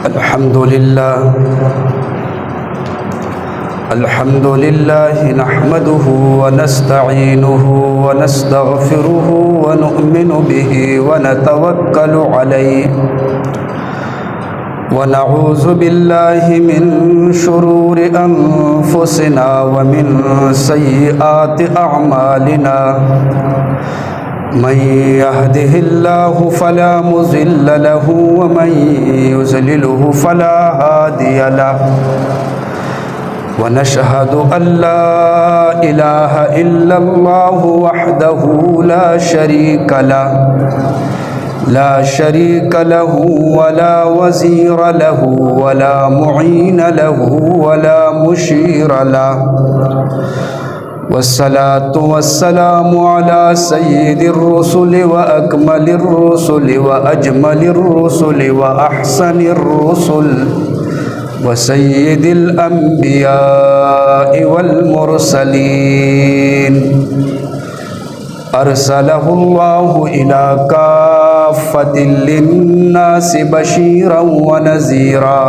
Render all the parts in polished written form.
अल्हम्दुलिल्लाह नहमदुहु व नस्तईनुहु व नस्तगफिरुहु व नुअमिनु बिही व नतवक्कलु अलैहि व नऊज़ु बिल्लाहि मिन शुरूरि अनफुसिना व मिन सय्यिआति अअमालिना मन यहदिहिल्लाहु फला मुज़िल्ल लहु व मन युज़लिलहु फला हादिय लहु व नशहदु अल्ला इलाहा इल्लल्लाहु वहदहु ला शरीक लहु वला वज़ीर लहु वला मुईन लहु वला मुशीर लहु वस्सलातु वस्सलामु अला सय्यिदिर रुसुलि व अकमलिर रुसुलि व अजमलिर रुसुलि व अहसनिर रुसुल व सय्यिदिल अंबिया'i वल मुरसलीन अरसलहुल्लाहु इला काफ़्फ़तिल लिन्नासि बशीरन व नज़ीरा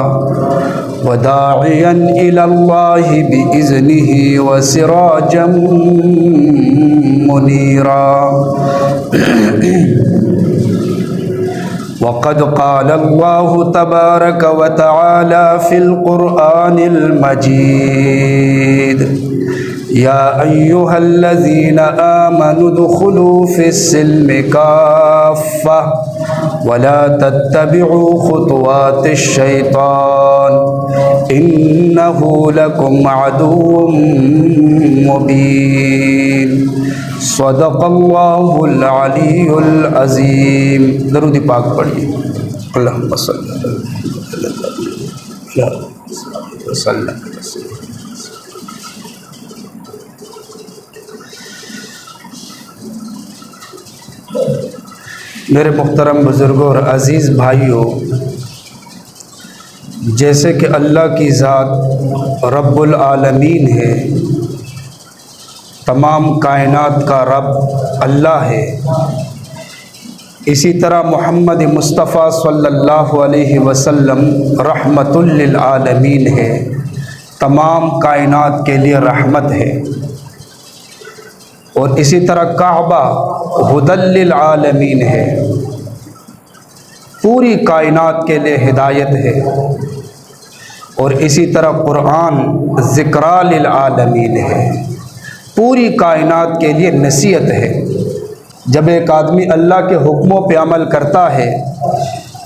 व दाइयन इलल्लाहि बिइज़्निहि व सिराजम मुनीरा वक़द क़ालल्लाहु तबारक व तआला फ़िल क़ुरआनिल मजीद या अय्युहल्लज़ीना आमनु दुख़ुलू फ़िस्सिल्मि काफ़्फ़ा वला तत्तबिउ ख़ुतवातिश शैतान इन्नहु लकुम अदुव्वुम मुबीन सदक़ल्लाहुल अलीयुल अज़ीम। दरूद पाक पढ़िए। अल्लाहुम्मा सल्ली अला वसल्लम। मेरे मुहतरम बुज़ुर्गों और अज़ीज़ भाइयों, जैसे कि अल्लाह की ज़ात रब्बुल आलमीन है, तमाम कायनात का रब अल्लाह है, इसी तरह मोहम्मद मुस्तफ़ा सल्लल्लाहु अलैहि वसल्लम रहमतुल लिल आलमीन है, तमाम कायनात के लिए रहमत है। और इसी तरह काबा हुदल लिल आलमीन है, पूरी कायनात के लिए हिदायत है। और इसी तरह कुरान ज़िक्रा लिल आलमीन है, पूरी कायनात के लिए नसीहत है। जब एक आदमी अल्लाह के हुक्मों पे अमल करता है,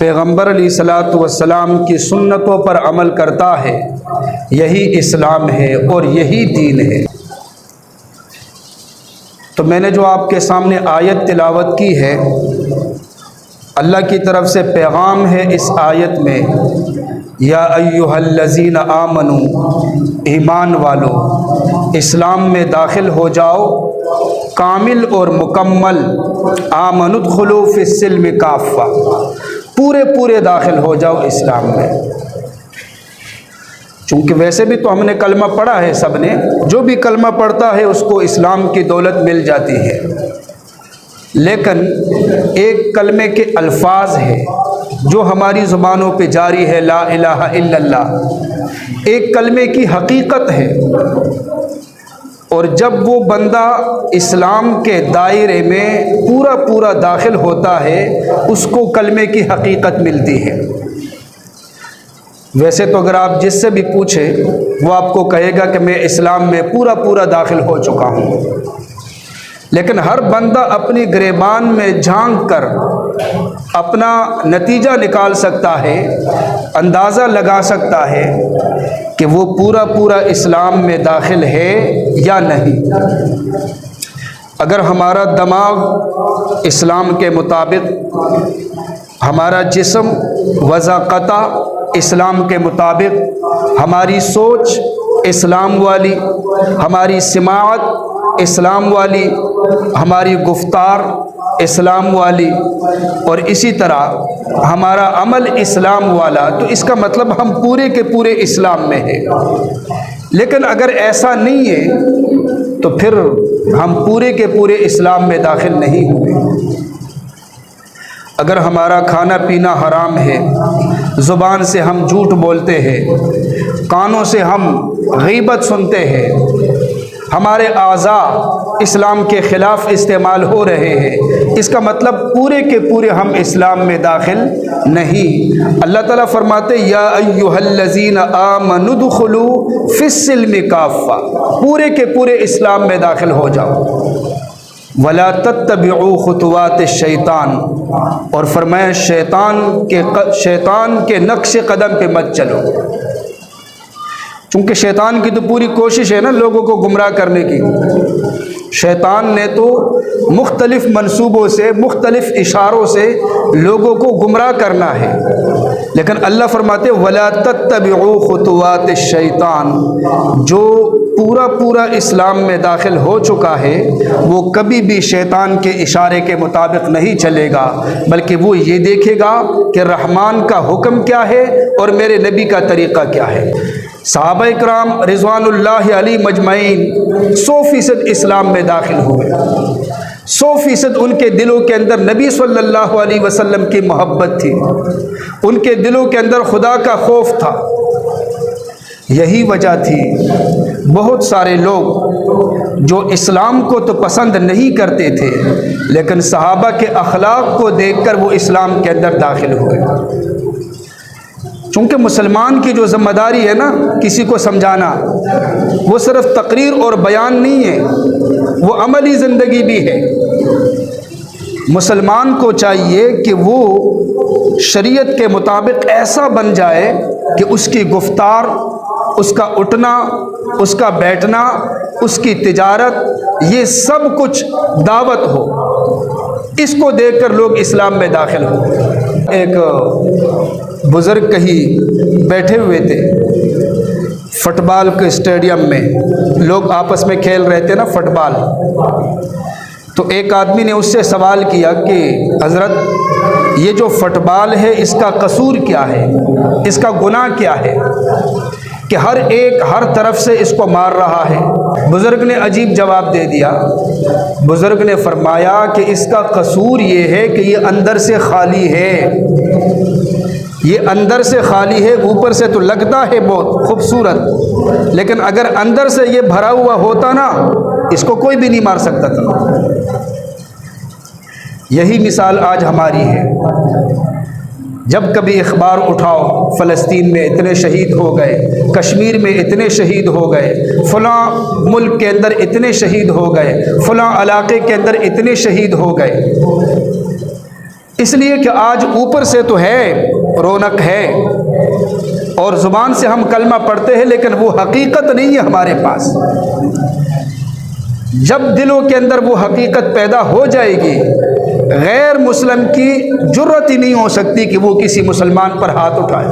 पैगम्बर अलैहिस्सलातु वस्सलाम की सुन्नतों पर अमल करता है, यही इस्लाम है और यही दीन है। तो मैंने जो आपके सामने आयत तिलावत की है, अल्लाह की तरफ से पैगाम है इस आयत में, या अय्युहल्लज़ीना आमनू, ईमान वालो, इस्लाम में दाखिल हो जाओ, कामिल और मुकम्मल, आमनुदखुलू फ़िस्सिल्मि काफ़्फ़ा, पूरे दाखिल हो जाओ इस्लाम में। चूँकि वैसे भी तो हमने कलमा पढ़ा है, सब ने, जो भी कलमा पढ़ता है उसको इस्लाम की दौलत मिल जाती है। लेकिन एक कलमे के अल्फाज है जो हमारी ज़ुबानों पे जारी है, ला इलाहा इल्लल्लाह, एक कलमे की हकीकत है। और जब वो बंदा इस्लाम के दायरे में पूरा दाखिल होता है, उसको कलमे की हकीकत मिलती है। वैसे तो अगर आप जिससे भी पूछें, वो आपको कहेगा कि मैं इस्लाम में पूरा दाखिल हो चुका हूँ। लेकिन हर बंदा अपनी गिरेबान में झांक कर अपना नतीजा निकाल सकता है, अंदाज़ा लगा सकता है कि वो पूरा इस्लाम में दाखिल है या नहीं। अगर हमारा दिमाग इस्लाम के मुताबिक, हमारा जिस्म वज़ाक़ता इस्लाम के मुताबिक, हमारी सोच इस्लाम वाली, हमारी सिमाअत इस्लाम वाली, हमारी गुफ्तार इस्लाम वाली, और इसी तरह हमारा अमल इस्लाम वाला, तो इसका मतलब हम पूरे के पूरे इस्लाम में हैं। लेकिन अगर ऐसा नहीं है तो फिर हम पूरे के पूरे इस्लाम में दाखिल नहीं हुए। अगर हमारा खाना पीना हराम है, ज़ुबान से हम झूठ बोलते हैं, कानों से हम गीबत सुनते हैं, हमारे आज़ा इस्लाम के ख़िलाफ़ इस्तेमाल हो रहे हैं, इसका मतलब पूरे के पूरे हम इस्लाम में दाखिल नहीं। अल्लाह ताला फरमाते या अय्युहल्लज़ीना आमनु दुखुलू फिस्सिल्मि काफ़ा, पूरे के पूरे इस्लाम में दाखिल हो जाओ। वला तत्तबिउ खुतुवात शैतान, और फरमाया शैतान के नक्श कदम पे मत चलो, क्योंकि शैतान की तो पूरी कोशिश है ना लोगों को गुमराह करने की। शैतान ने तो मुख्तलिफ़ मंसूबों से, मुख्तलिफ़ इशारों से लोगों को गुमराह करना है, लेकिन अल्लाह फरमाते वला तत्तबिउ खुतुवात शैतान, जो पूरा पूरा इस्लाम में दाखिल हो चुका है वो कभी भी शैतान के इशारे के मुताबिक नहीं चलेगा, बल्कि वो ये देखेगा कि रहमान का हुक्म क्या है और मेरे नबी का तरीक़ा क्या है। सहाबा इकराम रिज़वानुल्लाहि अलैहिम मजमईन 100% इस्लाम में दाखिल हुए, 100% उनके दिलों के अंदर नबी सल्लल्लाहु अलैहि वसल्लम की मोहब्बत थी, उनके दिलों के अंदर खुदा का खौफ था। यही वजह थी बहुत सारे लोग जो इस्लाम को तो पसंद नहीं करते थे, लेकिन सहाबा के अखलाक को देखकर वो इस्लाम के अंदर दाखिल हुए। चूँकि मुसलमान की जो ज़िम्मेदारी है ना किसी को समझाना, वो सिर्फ तकरीर और बयान नहीं है, वो अमली ज़िंदगी भी है। मुसलमान को चाहिए कि वो शरीयत के मुताबिक ऐसा बन जाए कि उसकी गुफ्तार, उसका उठना, उसका बैठना, उसकी तिजारत, ये सब कुछ दावत हो। इसको देखकर लोग इस्लाम में दाखिल हो। एक बुज़ुर्ग कहीं बैठे हुए थे फुटबॉल के स्टेडियम में, लोग आपस में खेल रहे थे ना फुटबॉल, तो एक आदमी ने उससे सवाल किया कि हज़रत ये जो फुटबॉल है इसका कसूर क्या है, इसका गुनाह क्या है कि हर एक हर तरफ से इसको मार रहा है। बुज़ुर्ग ने अजीब जवाब दे दिया। बुज़ुर्ग ने फरमाया कि इसका कसूर ये है कि ये अंदर से खाली है, ये अंदर से खाली है, ऊपर से तो लगता है बहुत खूबसूरत, लेकिन अगर अंदर से ये भरा हुआ होता ना, इसको कोई भी नहीं मार सकता था। यही मिसाल आज हमारी है। जब कभी अखबार उठाओ, फ़लस्तीन में इतने शहीद हो गए, कश्मीर में इतने शहीद हो गए, फ़लाँ मुल्क के अंदर इतने शहीद हो गए, फ़लाँ इलाके के अंदर इतने शहीद हो गए, इसलिए कि आज ऊपर से तो है, रौनक है, और ज़ुबान से हम कलमा पढ़ते हैं, लेकिन वो हकीकत नहीं है हमारे पास। जब दिलों के अंदर वो हकीकत पैदा हो जाएगी, गैर मुस्लिम की जुर्रत ही नहीं हो सकती कि वो किसी मुसलमान पर हाथ उठाए।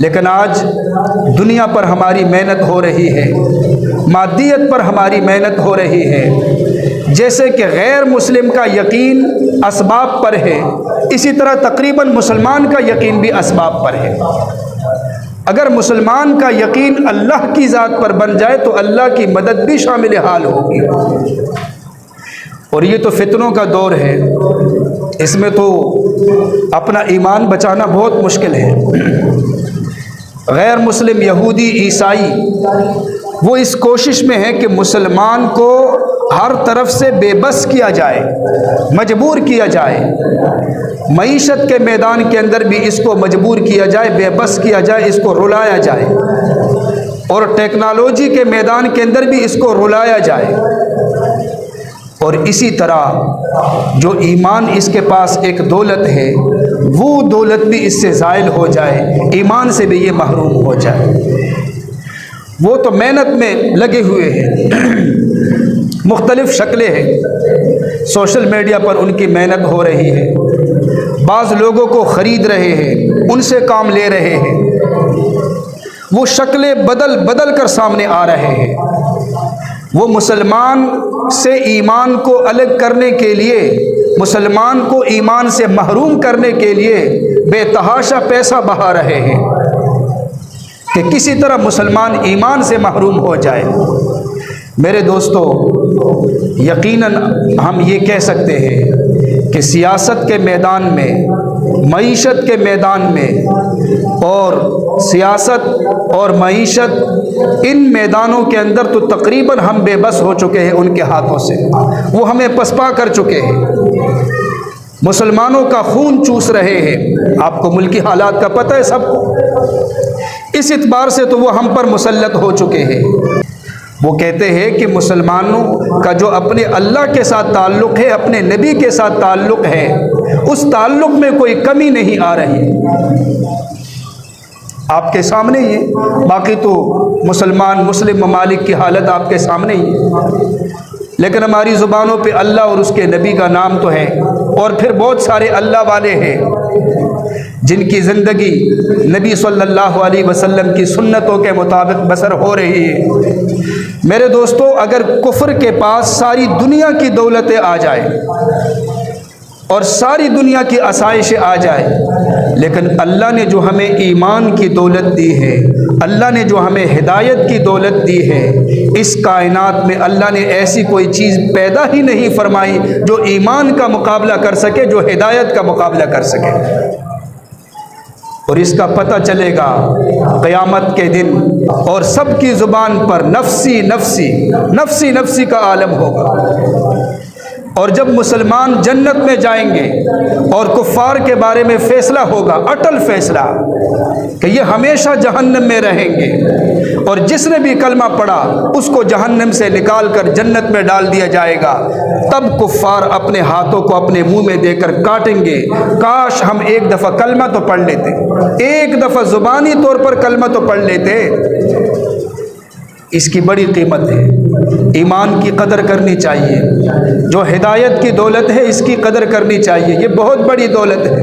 लेकिन आज दुनिया पर हमारी मेहनत हो रही है, मादियत पर हमारी मेहनत हो रही है। जैसे कि गैर मुस्लिम का यकीन असबाब पर है, इसी तरह तकरीबन मुसलमान का यकीन भी असबाब पर है। अगर मुसलमान का यकीन अल्लाह की ज़ात पर बन जाए तो अल्लाह की मदद भी शामिल हाल होगी। और ये तो फितनों का दौर है, इसमें तो अपना ईमान बचाना बहुत मुश्किल है। गैर मुस्लिम यहूदी ईसाई वो इस कोशिश में है कि मुसलमान को हर तरफ से बेबस किया जाए, मजबूर किया जाए। मईशत के मैदान के अंदर भी इसको मजबूर किया जाए, बेबस किया जाए, इसको रुलाया जाए, और टेक्नोलॉजी के मैदान के अंदर भी इसको रुलाया जाए। और इसी तरह जो ईमान इसके पास एक दौलत है, वो दौलत भी इससे ज़ाइल हो जाए, ईमान से भी ये महरूम हो जाए। वो तो मेहनत में लगे हुए हैं, मुख्तलिफ़ शक्लें हैं, सोशल मीडिया पर उनकी मेहनत हो रही है, बाज़ लोगों को ख़रीद रहे हैं, उनसे काम ले रहे हैं, वो शक्लें बदल बदल कर सामने आ रहे हैं। वो मुसलमान से ईमान को अलग करने के लिए, मुसलमान को ईमान से महरूम करने के लिए बेतहाशा पैसा बहा रहे हैं कि किसी तरह मुसलमान ईमान से महरूम हो जाए। मेरे दोस्तों, यकीनन हम ये कह सकते हैं कि सियासत के मैदान में, मईशत के मैदान में, और सियासत और मईशत इन मैदानों के अंदर तो तकरीबन हम बेबस हो चुके हैं उनके हाथों से। वो हमें पसपा कर चुके हैं, मुसलमानों का खून चूस रहे हैं। आपको मुल्की हालात का पता है सबको। इस इतबार से तो वो हम पर मुसल्लत हो चुके हैं। वो कहते हैं कि मुसलमानों का जो अपने अल्लाह के साथ ताल्लुक़ है, अपने नबी के साथ ताल्लुक़ है, उस ताल्लुक़ में कोई कमी नहीं आ रही। आपके सामने ही है। बाकी तो मुस्लिम ममालिक की हालत आपके सामने ही है, लेकिन हमारी ज़ुबानों पे अल्लाह और उसके नबी का नाम तो है। और फिर बहुत सारे अल्लाह वाले हैं जिनकी ज़िंदगी नबी सल्लल्लाहु अलैहि वसल्लम की सुन्नतों के मुताबिक बसर हो रही है। मेरे दोस्तों, अगर कुफ्र के पास सारी दुनिया की दौलतें आ जाए और सारी दुनिया की आसाइशें आ जाए, लेकिन अल्लाह ने जो हमें ईमान की दौलत दी है, अल्लाह ने जो हमें हिदायत की दौलत दी है, इस कायनात में अल्लाह ने ऐसी कोई चीज़ पैदा ही नहीं फरमाई जो ईमान का मुकाबला कर सके, जो हिदायत का मुकाबला कर सके। और इसका पता चलेगा क़यामत के दिन, और सबकी ज़ुबान पर नफ्सी नफ्सी नफ्सी नफ्सी का आलम होगा। और जब मुसलमान जन्नत में जाएंगे और कुफ़ार के बारे में फ़ैसला होगा, अटल फ़ैसला, कि ये हमेशा जहन्नम में रहेंगे, और जिसने भी कलमा पढ़ा उसको जहन्नम से निकाल कर जन्नत में डाल दिया जाएगा। तब कुफ़ार अपने हाथों को अपने मुंह में देकर काटेंगे, काश हम एक दफ़ा कलमा तो पढ़ लेते, एक दफ़ा ज़ुबानी तौर पर कलमा तो पढ़ लेते। इसकी बड़ी कीमत है। ईमान की कदर करनी चाहिए। जो हिदायत की दौलत है, इसकी कदर करनी चाहिए। ये बहुत बड़ी दौलत है।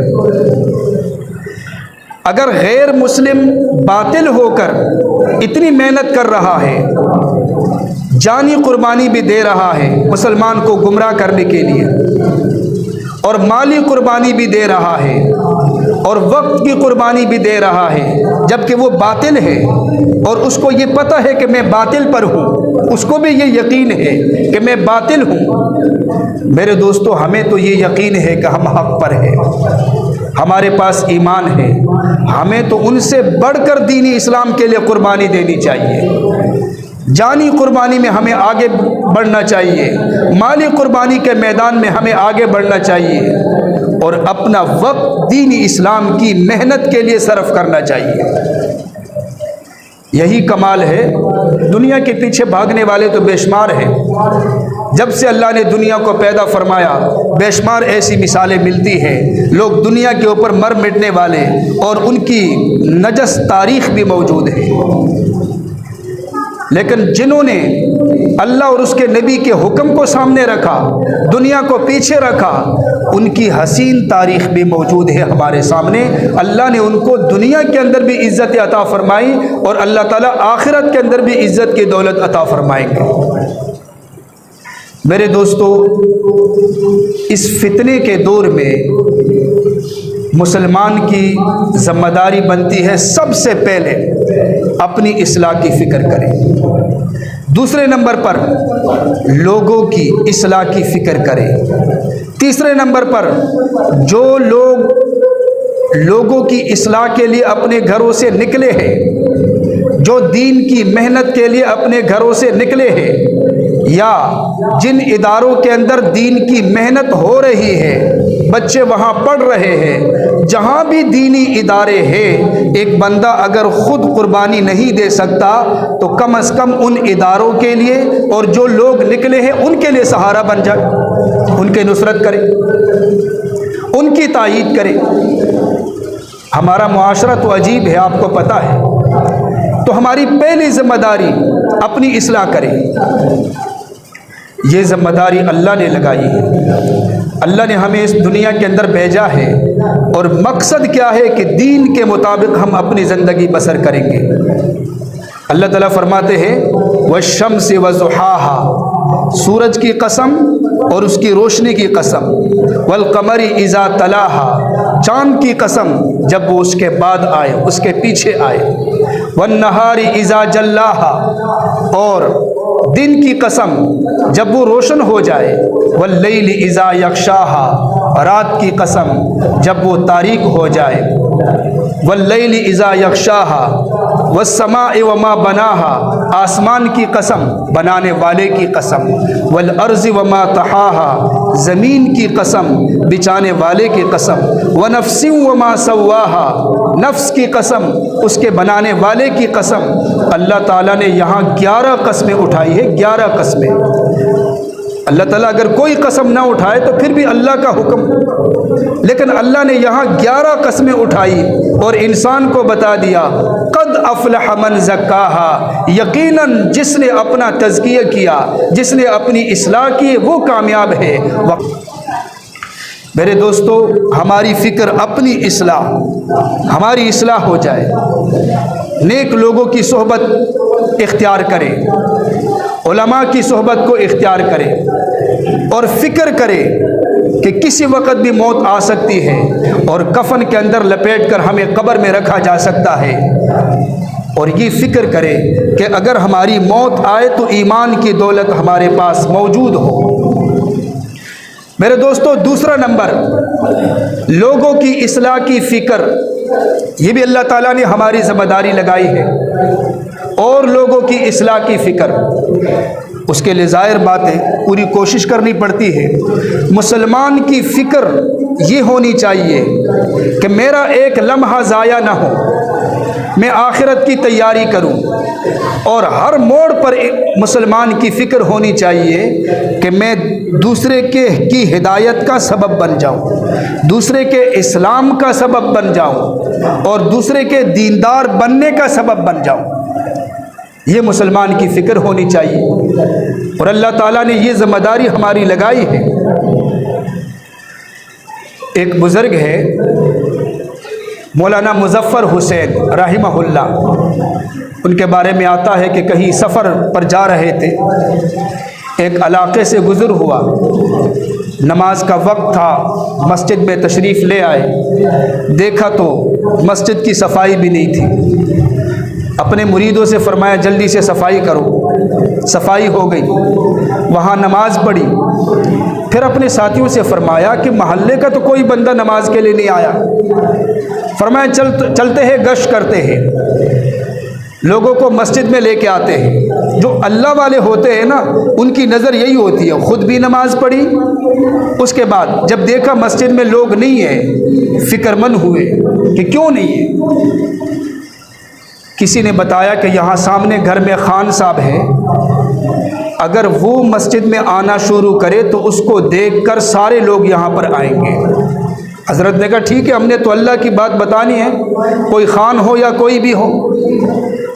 अगर गैर मुस्लिम बातिल होकर इतनी मेहनत कर रहा है, जानी कुर्बानी भी दे रहा है मुसलमान को गुमराह करने के लिए, और माली कुर्बानी भी दे रहा है, और वक्त की कुर्बानी भी दे रहा है, जबकि वो बातिल है और उसको ये पता है कि मैं बातिल पर हूँ, उसको भी ये यकीन है कि मैं बातिल हूँ। मेरे दोस्तों, हमें तो ये यकीन है कि हम हक़ पर हैं, हमारे पास ईमान है। हमें तो उनसे बढ़कर दीनी इस्लाम के लिए कुर्बानी देनी चाहिए। जानी कुर्बानी में हमें आगे बढ़ना चाहिए, माली कुर्बानी के मैदान में हमें आगे बढ़ना चाहिए, और अपना वक्त दीनी इस्लाम की मेहनत के लिए सर्फ करना चाहिए। यही कमाल है। दुनिया के पीछे भागने वाले तो बेशुमार हैं। जब से अल्लाह ने दुनिया को पैदा फरमाया, बेशुमार ऐसी मिसालें मिलती हैं। लोग दुनिया के ऊपर मर मिटने वाले, और उनकी नजस तारीख़ भी मौजूद है। लेकिन जिन्होंने अल्लाह और उसके नबी के हुक्म को सामने रखा, दुनिया को पीछे रखा, उनकी हसीन तारीख़ भी मौजूद है हमारे सामने। अल्लाह ने उनको दुनिया के अंदर भी इज़्ज़त अता फरमाई, और अल्लाह ताला आखिरत के अंदर भी इज़्ज़त की दौलत अता फरमाएंगे। मेरे दोस्तों, इस फितने के दौर में मुसलमान की ज़िम्मेदारी बनती है सबसे पहले अपनी इस्लाह की फ़िक्र करें। दूसरे नंबर पर लोगों की इस्लाह की फ़िक्र करें। तीसरे नंबर पर जो लोगों की इस्लाह के लिए अपने घरों से निकले हैं, जो दीन की मेहनत के लिए अपने घरों से निकले हैं, या जिन इदारों के अंदर दीन की मेहनत हो रही है, बच्चे वहाँ पढ़ रहे हैं, जहाँ भी दीनी इदारे हैं, एक बंदा अगर ख़ुद कुर्बानी नहीं दे सकता तो कम अज़ कम उन इदारों के लिए और जो लोग निकले हैं उनके लिए सहारा बन जाए, उनकी नुसरत करे, उनकी तायीद करे। हमारा मुआशरा तो अजीब है, आपको पता है। तो हमारी पहली ज़िम्मेदारी अपनी इस्लाह करें। ये ज़िम्मेदारी अल्लाह ने लगाई है। अल्लाह ने हमें इस दुनिया के अंदर भेजा है, और मकसद क्या है कि दीन के मुताबिक हम अपनी ज़िंदगी बसर करेंगे। अल्लाह ताला फरमाते हैं, वश्शम्सि वज़ुहाहा, सूरज की कसम और उसकी रोशनी की कसम, वल कमरी इज़ा तलाहा, चाँद की कसम जब वो उसके बाद आए, उसके पीछे आए, वन नहारी इज़ा जल्लाहा, और दिन की कसम जब वो रोशन हो जाए, वल्लैली इज़ा यग़शाहा, रात की कसम जब वो तारीक हो जाए, वल्लैलि इज़ा यग़शाहा वस्समाइ वमा बनाहा, आसमान की कसम बनाने वाले की कसम, वल अर्ज़ि वमा तहाहा, ज़मीन की कसम बिछाने वाले की कसम, व नफ्सिन वमा सव्वाहा, नफ्स की कसम उसके बनाने वाले की कसम। अल्लाह ताला ने यहाँ 11 कस्में उठाई है, 11 कस्में। अल्लाह ताला अगर कोई कसम ना उठाए तो फिर भी अल्लाह का हुक्म, लेकिन अल्लाह ने यहाँ 11 कस्में उठाई और इंसान को बता दिया क़द अफ़लह मन ज़क्काहा, यकीनन जिसने अपना तज़किया किया, जिसने अपनी इस्लाह की, वो कामयाब है। मेरे दोस्तों, हमारी फ़िक्र अपनी इस्लाह, हमारी इस्लाह हो जाए, नेक लोगों की सोहबत इख्तियार करें, उलमा की सोहबत को इख्तियार करें और फ़िक्र करें कि किसी वक़्त भी मौत आ सकती है और कफन के अंदर लपेट कर हमें कब्र में रखा जा सकता है। और ये फ़िक्र करें कि अगर हमारी मौत आए तो ईमान की दौलत हमारे पास मौजूद हो। मेरे दोस्तों, दूसरा नंबर, लोगों की इस्लाह की फ़िक्र, ये भी अल्लाह ताला ने हमारी ज़िम्मेदारी लगाई है। और लोगों की इस्लाह की फ़िक्र, उसके लिए ज़ाहिर बात है पूरी कोशिश करनी पड़ती है। मुसलमान की फ़िक्र ये होनी चाहिए कि मेरा एक लम्हा ज़ाया ना हो, मैं आखिरत की तैयारी करूं। और हर मोड़ पर मुसलमान की फ़िक्र होनी चाहिए कि मैं दूसरे की हिदायत का सबब बन जाऊं, दूसरे के इस्लाम का सबब बन जाऊं और दूसरे के दीनदार बनने का सबब बन जाऊं। ये मुसलमान की फ़िक्र होनी चाहिए और अल्लाह ताला ने ये ज़िम्मेदारी हमारी लगाई है। एक बुज़ुर्ग है मौलाना मुज़फ़्फ़र हुसैन रहिमहुल्लाह, उनके बारे में आता है कि कहीं सफ़र पर जा रहे थे, एक इलाक़े से गुज़र हुआ, नमाज का वक्त था, मस्जिद में तशरीफ़ ले आए, देखा तो मस्जिद की सफाई भी नहीं थी। अपने मुरीदों से फरमाया जल्दी से सफाई करो, सफाई हो गई, वहाँ नमाज पढ़ी। फिर अपने साथियों से फरमाया कि महल्ले का तो कोई बंदा नमाज के लिए नहीं आया, फरमाया चलते हैं, गश्त करते हैं, लोगों को मस्जिद में लेके आते हैं। जो अल्लाह वाले होते हैं ना, उनकी नज़र यही होती है, ख़ुद भी नमाज पढ़ी, उसके बाद जब देखा मस्जिद में लोग नहीं है, फ़िक्रमंद हुए कि क्यों नहीं है। किसी ने बताया कि यहाँ सामने घर में खान साहब है, अगर वो मस्जिद में आना शुरू करे तो उसको देखकर सारे लोग यहाँ पर आएंगे। हज़रत ने कहा ठीक है, हमने तो अल्लाह की बात बतानी है, कोई खान हो या कोई भी हो।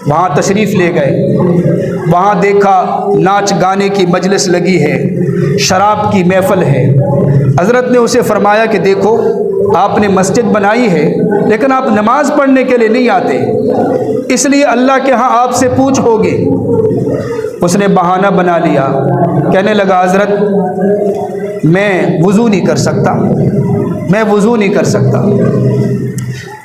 वहाँ तशरीफ़ ले गए, वहाँ देखा नाच गाने की मजलिस लगी है, शराब की महफ़िल है। हज़रत ने उसे फरमाया कि देखो आपने मस्जिद बनाई है लेकिन आप नमाज पढ़ने के लिए नहीं आते, इसलिए अल्लाह के यहाँ आपसे पूछ होगी। उसने बहाना बना लिया, कहने लगा हज़रत मैं वज़ू नहीं कर सकता, मैं वज़ू नहीं कर सकता,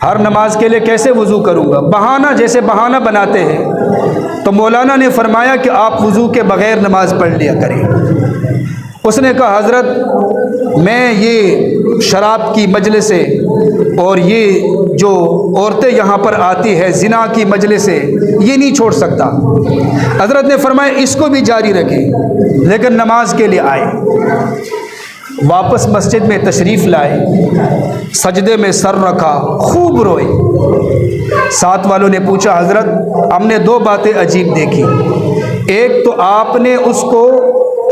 हर नमाज के लिए कैसे वज़ू करूँगा। बहाना, जैसे बहाना बनाते हैं। तो मौलाना ने फरमाया कि आप वज़ू के बग़ैर नमाज पढ़ लिया करें। उसने कहा हज़रत मैं ये शराब की मजलिसें और ये जो औरतें यहाँ पर आती है, ज़िना की मजलिसें, ये नहीं छोड़ सकता। हज़रत ने फरमाया इसको भी जारी रखें, लेकिन नमाज के लिए आए। वापस मस्जिद में तशरीफ़ लाए, सजदे में सर रखा, खूब रोए। साथ वालों ने पूछा हज़रत हमने 2 बातें अजीब देखी, एक तो आपने उसको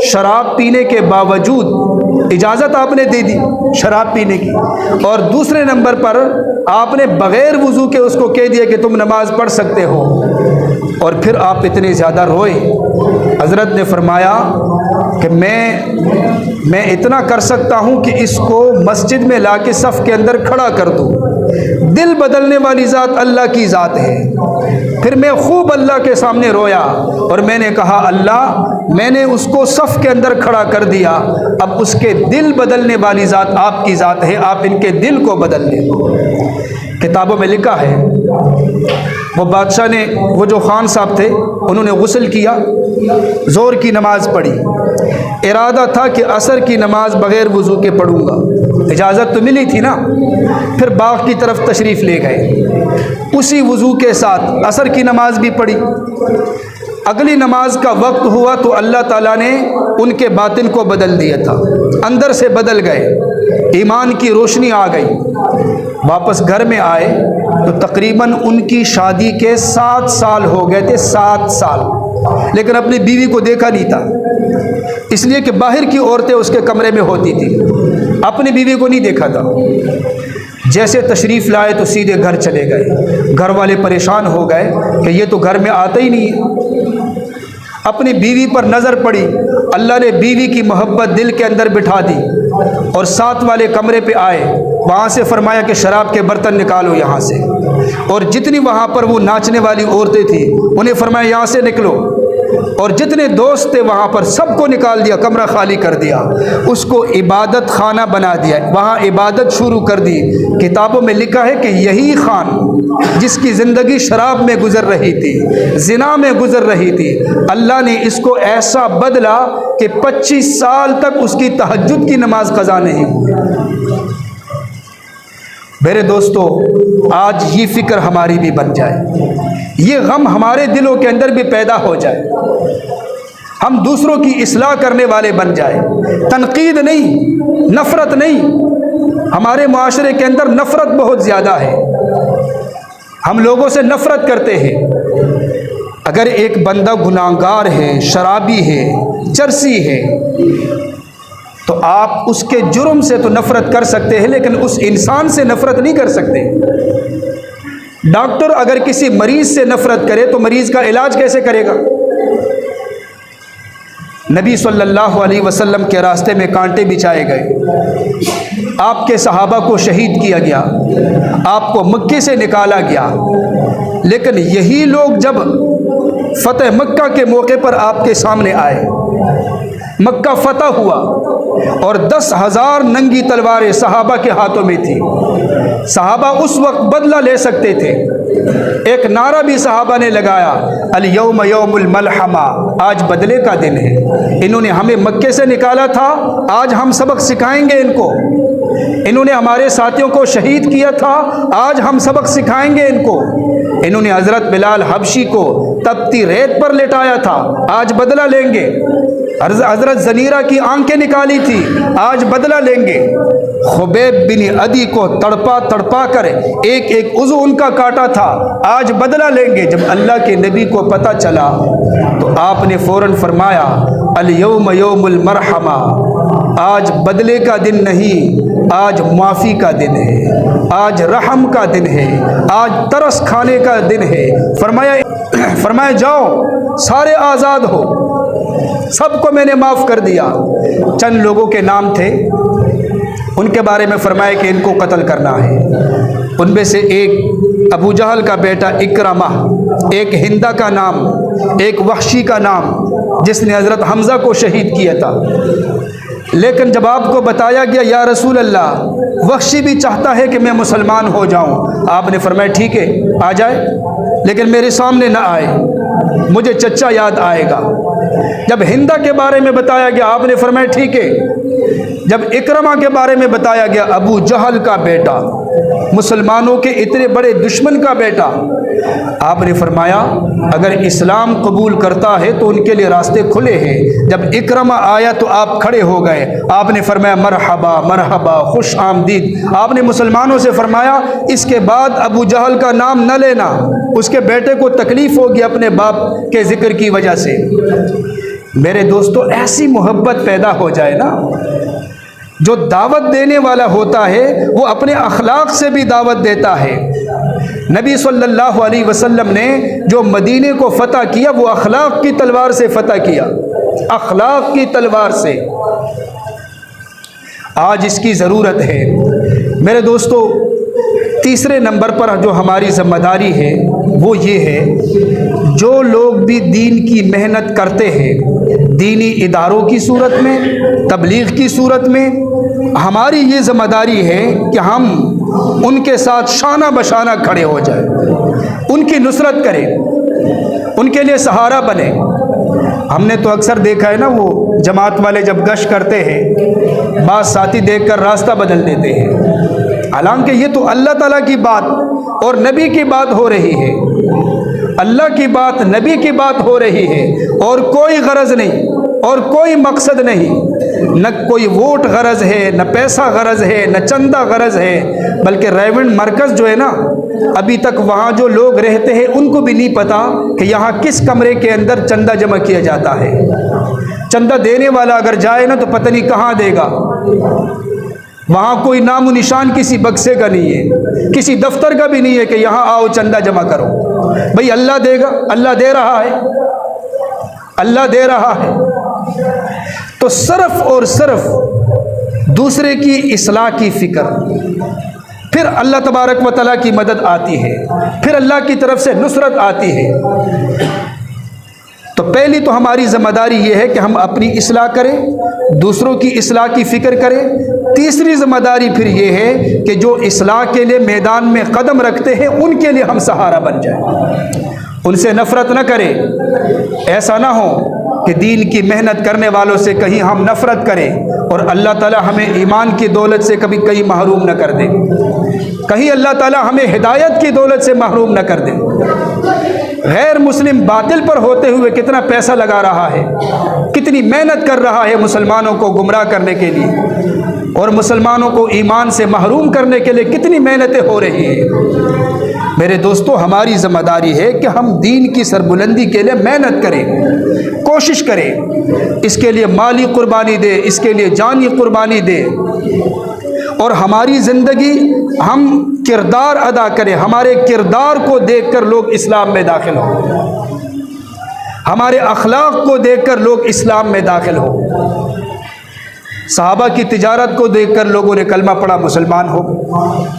शराब पीने के बावजूद इजाज़त आपने दे दी शराब पीने की, और दूसरे नंबर पर आपने बग़ैर वज़ू के उसको कह दिया कि तुम नमाज पढ़ सकते हो, और फिर आप इतने ज़्यादा रोए। हज़रत ने फरमाया कि मैं इतना कर सकता हूँ कि इसको मस्जिद में लाके सफ़ के अंदर खड़ा कर दूँ। दिल बदलने वाली ज़ात अल्लाह की ज़ात है। फिर मैं खूब अल्लाह के सामने रोया और मैंने कहा अल्लाह मैंने उसको सफ़ के अंदर खड़ा कर दिया, अब उसके दिल बदलने वाली ज़ात आपकी ज़ात है, आप इनके दिल को बदल दें। किताबों में लिखा है वो बादशाह ने, वो जो खान साहब थे, उन्होंने गुस्ल किया, ज़ोर की नमाज़ पढ़ी, इरादा था कि असर की नमाज बग़ैर वज़ू के पढ़ूँगा, इजाज़त तो मिली थी ना। फिर बाग की तरफ तशरीफ़ ले गए, उसी वज़ू के साथ असर की नमाज भी पढ़ी। अगली नमाज का वक्त हुआ तो अल्लाह ताला ने उनके बातिन को बदल दिया था, अंदर से बदल गए, ईमान की रोशनी आ गई। वापस घर में आए तो तकरीबन उनकी शादी के 7 साल हो गए थे, 7 साल, लेकिन अपनी बीवी को देखा नहीं था, इसलिए कि बाहर की औरतें उसके कमरे में होती थी, अपनी बीवी को नहीं देखा था। जैसे तशरीफ़ लाए तो सीधे घर चले गए। घर वाले परेशान हो गए कि ये तो घर में आता ही नहीं है। अपनी बीवी पर नज़र पड़ी, अल्लाह ने बीवी की मोहब्बत दिल के अंदर बिठा दी और साथ वाले कमरे पे आए। वहाँ से फरमाया कि शराब के बर्तन निकालो यहाँ से, और जितनी वहाँ पर वो नाचने वाली औरतें थी उन्हें फरमाया यहाँ से निकलो, और जितने दोस्त थे वहाँ पर सबको निकाल दिया, कमरा खाली कर दिया, उसको इबादत खाना बना दिया, वहाँ इबादत शुरू कर दी। किताबों में लिखा है कि यही खान जिसकी ज़िंदगी शराब में गुजर रही थी, ज़िना में गुजर रही थी, अल्लाह ने इसको ऐसा बदला कि 25 साल तक उसकी तहज्जुद की नमाज क़ज़ा नहीं हुई। मेरे दोस्तों, आज ये फ़िक्र हमारी भी बन जाए, ये गम हमारे दिलों के अंदर भी पैदा हो जाए, हम दूसरों की इस्लाह करने वाले बन जाए। तनकीद नहीं, नफ़रत नहीं। हमारे माशरे के अंदर नफ़रत बहुत ज़्यादा है, हम लोगों से नफ़रत करते हैं। अगर एक बंदा गुनाहगार है, शराबी है, चरसी है, तो आप उसके जुर्म से तो नफ़रत कर सकते हैं, लेकिन उस इंसान से नफ़रत नहीं कर सकते। डॉक्टर अगर किसी मरीज़ से नफ़रत करे तो मरीज़ का इलाज कैसे करेगा? नबी सल्लल्लाहु अलैहि वसल्लम के रास्ते में कांटे बिछाए गए, आपके सहाबा को शहीद किया गया, आपको मक्के से निकाला गया, लेकिन यही लोग जब फ़तह मक्का के मौके पर आपके सामने आए, मक्का फ़तह हुआ और 10,000 नंगी तलवारें सहाबा के हाथों में थी। सहाबा उस वक्त बदला ले सकते थे। एक नारा भी सहाबा ने लगाया, अल यौम यौमुल मलहमा, आज बदले का दिन है। इन्होंने हमें मक्के से निकाला था, आज हम सबक सिखाएंगे इनको। इन्होंने हमारे साथियों को शहीद किया था, आज हम सबक सिखाएंगे इनको। इन्होंने हज़रत बिलाल हबशी को तपती रेत पर लेटाया था, आज बदला लेंगे। हज़रत ज़नीरा की आंखें निकाली थी, आज बदला लेंगे। खुबैब बिन अदी को तड़पा तड़पा कर एक एक उज़ू उनका काटा था, आज बदला लेंगे। जब अल्लाह के नबी को पता चला तो आपने फ़ौरन फरमाया, अल यौम यौमुल मरहमा, आज बदले का दिन नहीं, आज माफ़ी का दिन है, आज रहम का दिन है, आज तरस खाने का दिन है। फरमाया जाओ, सारे आज़ाद हो, सबको मैंने माफ़ कर दिया। चंद लोगों के नाम थे, उनके बारे में फरमाया कि इनको कत्ल करना है। उनमें से एक अबू जहल का बेटा इकरमा, एक हिंदा का नाम, एक वहशी का नाम, जिसने हज़रत हमज़ा को शहीद किया था। लेकिन जब आपको बताया गया या रसूल अल्लाह, वहशी भी चाहता है कि मैं मुसलमान हो जाऊं, आपने फरमाया ठीक है आ जाए, लेकिन मेरे सामने ना आए, मुझे चच्चा याद आएगा। जब हिंदा के बारे में बताया गया, आपने फरमाया ठीक है। जब इकरमा के बारे में बताया गया, अबू जहल का बेटा, मुसलमानों के इतने बड़े दुश्मन का बेटा, आपने फरमाया अगर इस्लाम कबूल करता है तो उनके लिए रास्ते खुले हैं। जब इकरमा आया तो आप खड़े हो गए, आपने फरमाया मरहबा मरहबा, खुश आमदीद। आपने मुसलमानों से फरमाया इसके बाद अबू जहल का नाम न लेना, उसके बेटे को तकलीफ़ होगी अपने बाप के ज़िक्र की वजह से। मेरे दोस्तों, ऐसी मोहब्बत पैदा हो जाए ना, जो दावत देने वाला होता है वो अपने अखलाक से भी दावत देता है। नबी सल्लल्लाहु अलैहि वसल्लम ने जो मदीने को फ़तह किया वो अखलाक की तलवार से फ़तह किया, अखलाक की तलवार से। आज इसकी ज़रूरत है। मेरे दोस्तों, तीसरे नंबर पर जो हमारी ज़िम्मेदारी है वो ये है, जो लोग भी दीन की मेहनत करते हैं, दीनी इदारों की सूरत में, तबलीग की सूरत में, हमारी ये ज़िम्मेदारी है कि हम उनके साथ शाना बशाना खड़े हो जाए, उनकी नुसरत करें, उनके लिए सहारा बने। हमने तो अक्सर देखा है ना, वो जमात वाले जब गश्त करते हैं, बात साथी देखकर रास्ता बदल देते हैं। हालांकि ये तो अल्लाह ताला की बात और नबी की बात हो रही है, अल्लाह की बात, नबी की बात हो रही है, और कोई गरज नहीं और कोई मकसद नहीं, न कोई वोट गरज है, न पैसा गरज है, न चंदा गरज है। बल्कि रेवेंट मरकज़ जो है ना, अभी तक वहाँ जो लोग रहते हैं उनको भी नहीं पता कि यहाँ किस कमरे के अंदर चंदा जमा किया जाता है। चंदा देने वाला अगर जाए ना तो पता नहीं कहाँ देगा। वहाँ कोई नामो निशान किसी बक्से का नहीं है, किसी दफ्तर का भी नहीं है कि यहाँ आओ चंदा जमा करो। भाई अल्लाह देगा, अल्लाह दे रहा है, अल्लाह दे रहा है। तो सिर्फ और सिर्फ दूसरे की इस्लाह की फ़िक्र, फिर अल्लाह तबारक व तआला की मदद आती है, फिर अल्लाह की तरफ से नुसरत आती है। तो पहली तो हमारी ज़िम्मेदारी ये है कि हम अपनी इस्लाह करें, दूसरों की इस्लाह की फ़िक्र करें। तीसरी ज़िम्मेदारी फिर ये है कि जो इस्लाह के लिए मैदान में कदम रखते हैं उनके लिए हम सहारा बन जाएं, उनसे नफ़रत न करें। ऐसा ना हो कि दीन की मेहनत करने वालों से कहीं हम नफ़रत करें और अल्लाह ताला हमें ईमान की दौलत से कभी कहीं महरूम न कर दे, कहीं अल्लाह ताला हमें हिदायत की दौलत से महरूम न कर दे। गैर मुस्लिम बातिल पर होते हुए कितना पैसा लगा रहा है, कितनी मेहनत कर रहा है मुसलमानों को गुमराह करने के लिए और मुसलमानों को ईमान से महरूम करने के लिए कितनी मेहनतें हो रही हैं। मेरे दोस्तों, हमारी ज़िम्मेदारी है कि हम दीन की सरबुलंदी के लिए मेहनत करें, कोशिश करें, इसके लिए माली कुर्बानी दे, इसके लिए जानी कुर्बानी दे, और हमारी ज़िंदगी हम किरदार अदा करें, हमारे किरदार को देखकर लोग इस्लाम में दाखिल हों, हमारे अखलाक को देखकर लोग इस्लाम में दाखिल हों। सहाबा की तिजारत को देखकर लोगों ने कलमा पढ़ा, मुसलमान हो गए।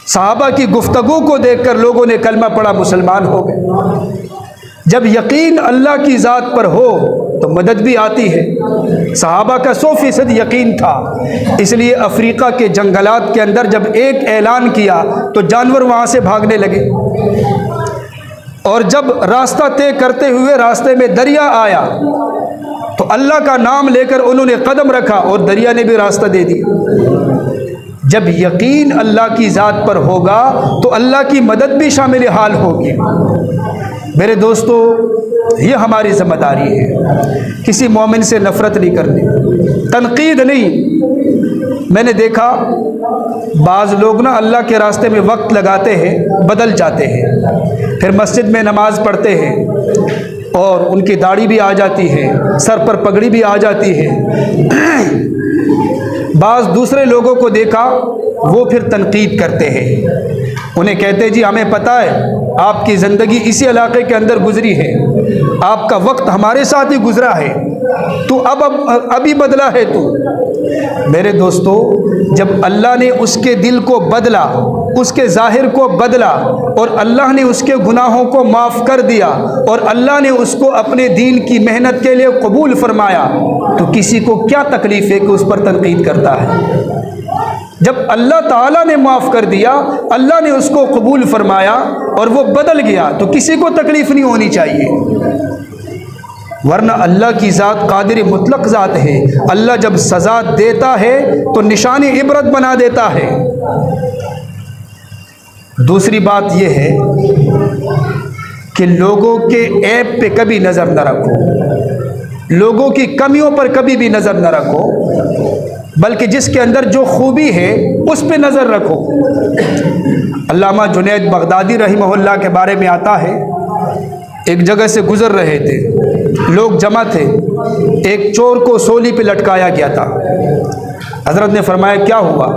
सहाबा की गुफ्तगू को देखकर लोगों ने कलमा पढ़ा, मुसलमान हो गए। जब यकीन अल्लाह की ज़ात पर हो तो मदद भी आती है। सहाबा का 100% यकीन था, इसलिए अफ्रीका के जंगलात के अंदर जब एक ऐलान किया तो जानवर वहाँ से भागने लगे, और जब रास्ता तय करते हुए रास्ते में दरिया आया तो अल्लाह का नाम लेकर उन्होंने कदम रखा और दरिया ने भी रास्ता दे दिया। जब यकीन अल्लाह की ज़ात पर होगा तो अल्लाह की मदद भी शामिल हाल होगी। मेरे दोस्तों, ये हमारी ज़िम्मेदारी है, किसी मोमिन से नफ़रत नहीं करनी, तनकीद नहीं। मैंने देखा बाज़ लोग ना अल्लाह के रास्ते में वक्त लगाते हैं, बदल जाते हैं, फिर मस्जिद में नमाज़ पढ़ते हैं और उनकी दाढ़ी भी आ जाती है, सर पर पगड़ी भी आ जाती है। बाज़ दूसरे लोगों को देखा वो फिर तनकीद करते हैं, उन्हें कहते हैं जी हमें पता है आपकी ज़िंदगी इसी इलाके के अंदर गुजरी है, आपका वक्त हमारे साथ ही गुजरा है, तो अभी बदला है तू। मेरे दोस्तों, जब अल्लाह ने उसके दिल को बदला, उसके ज़ाहिर को बदला, और अल्लाह ने उसके गुनाहों को माफ़ कर दिया, और अल्लाह ने उसको अपने दीन की मेहनत के लिए कबूल फरमाया, तो किसी को क्या तकलीफ़ है कि उस पर तनकीद करता है। जब अल्लाह ताला ने माफ़ कर दिया, अल्लाह ने उसको कबूल फरमाया और वो बदल गया, तो किसी को तकलीफ़ नहीं होनी चाहिए। वरना अल्लाह की ज़ात कादिर मुतलक ज़ात है। अल्लाह जब सज़ा देता है तो निशानी इबरत बना देता है। दूसरी बात यह है कि लोगों के ऐब पे कभी नज़र न रखो, लोगों की कमियों पर कभी भी नज़र न रखो, बल्कि जिसके अंदर जो खूबी है उस पे नज़र रखो। अल्लामा जुनैद बगदादी रहमहुल्लाह के बारे में आता है, एक जगह से गुज़र रहे थे, लोग जमा थे, एक चोर को सोली पे लटकाया गया था। हज़रत ने फरमाया क्या हुआ?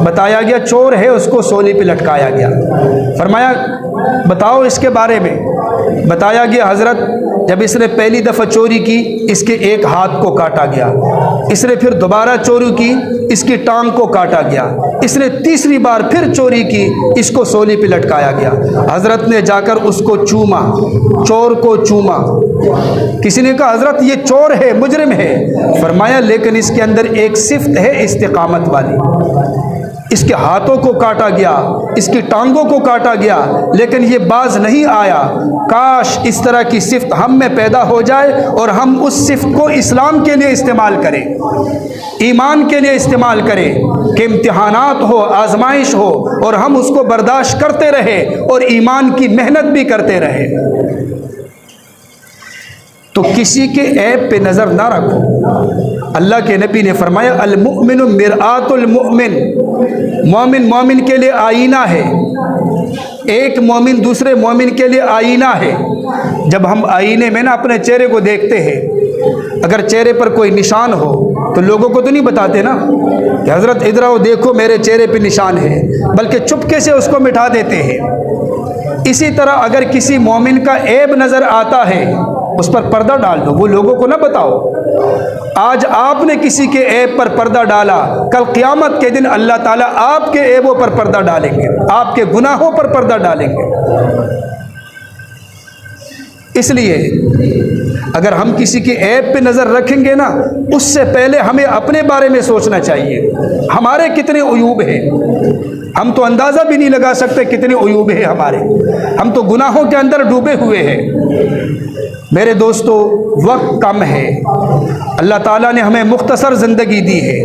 बताया गया चोर है, उसको सोली पे लटकाया गया। फरमाया बताओ इसके बारे में। बताया गया हज़रत जब इसने पहली दफ़ा चोरी की इसके एक हाथ को काटा गया, इसने फिर दोबारा चोरी की इसकी टांग को काटा गया, इसने तीसरी बार फिर चोरी की इसको सोली पे लटकाया गया। हज़रत ने जाकर उसको चूमा, चोर को चूमा। किसी ने कहा हज़रत ये चोर है, मुजरिम है। फरमाया लेकिन इसके अंदर एक सिफ्त है इस्तिकामत वाली। इसके हाथों को काटा गया, इसकी टांगों को काटा गया, लेकिन ये बाज नहीं आया। काश इस तरह की सिफ्त हम में पैदा हो जाए और हम उस सिफ्त को इस्लाम के लिए इस्तेमाल करें, ईमान के लिए इस्तेमाल करें कि इम्तिहानात हो, आजमाइश हो और हम उसको बर्दाश्त करते रहे और ईमान की मेहनत भी करते रहे। तो किसी के ऐब पे नज़र ना रखो। अल्लाह के नबी ने फरमाया अल मुमिनु मिरआतुल मुमिन, मोमिन मोमिन के लिए आईना है। एक मोमिन दूसरे मोमिन के लिए आईना है। जब हम आईने में ना अपने चेहरे को देखते हैं, अगर चेहरे पर कोई निशान हो तो लोगों को तो नहीं बताते ना कि हज़रत इधर आओ देखो मेरे चेहरे पे निशान है, बल्कि चुपके से उसको मिटा देते हैं। इसी तरह अगर किसी मोमिन का ऐब नज़र आता है, उस पर पर्दा डाल दो, वो लोगों को ना बताओ। आज आपने किसी के ऐब पर पर्दा डाला, कल क़यामत के दिन अल्लाह ताला आपके ऐबों पर पर्दा डालेंगे, आपके गुनाहों पर पर्दा डालेंगे। इसलिए अगर हम किसी के ऐब पे नज़र रखेंगे ना, उससे पहले हमें अपने बारे में सोचना चाहिए हमारे कितने उयूब हैं। हम तो अंदाज़ा भी नहीं लगा सकते कितने उयूब हैं हमारे, हम तो गुनाहों के अंदर डूबे हुए हैं। मेरे दोस्तों, वक्त कम है। अल्लाह ताला ने हमें मुख्तसर ज़िंदगी दी है,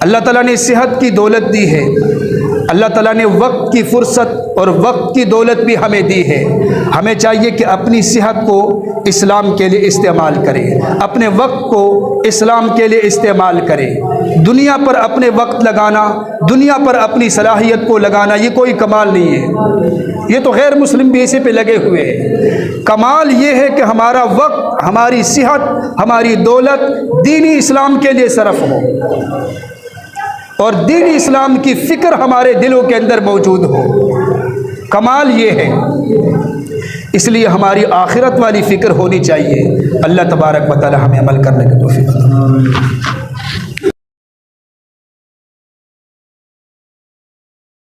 अल्लाह ताला ने सेहत की दौलत दी है, अल्लाह ताला ने वक्त की फ़ुर्सत और वक्त की दौलत भी हमें दी है। हमें चाहिए कि अपनी सेहत को इस्लाम के लिए इस्तेमाल करें, अपने वक्त को इस्लाम के लिए इस्तेमाल करें। दुनिया पर अपने वक्त लगाना, दुनिया पर अपनी सलाहियत को लगाना, ये कोई कमाल नहीं है। ये तो गैर मुस्लिम भी इसी पे लगे हुए हैं। कमाल ये है कि हमारा वक्त, हमारी सेहत, हमारी दौलत दीनी इस्लाम के लिए सरफ हो और दीनी इस्लाम की फ़िक्र हमारे दिलों के अंदर मौजूद हो। कमाल ये है। इसलिए हमारी आखिरत वाली फ़िक्र होनी चाहिए। अल्लाह तबारक व तआला हमें अमल करने की तौफीक अता फरमाए।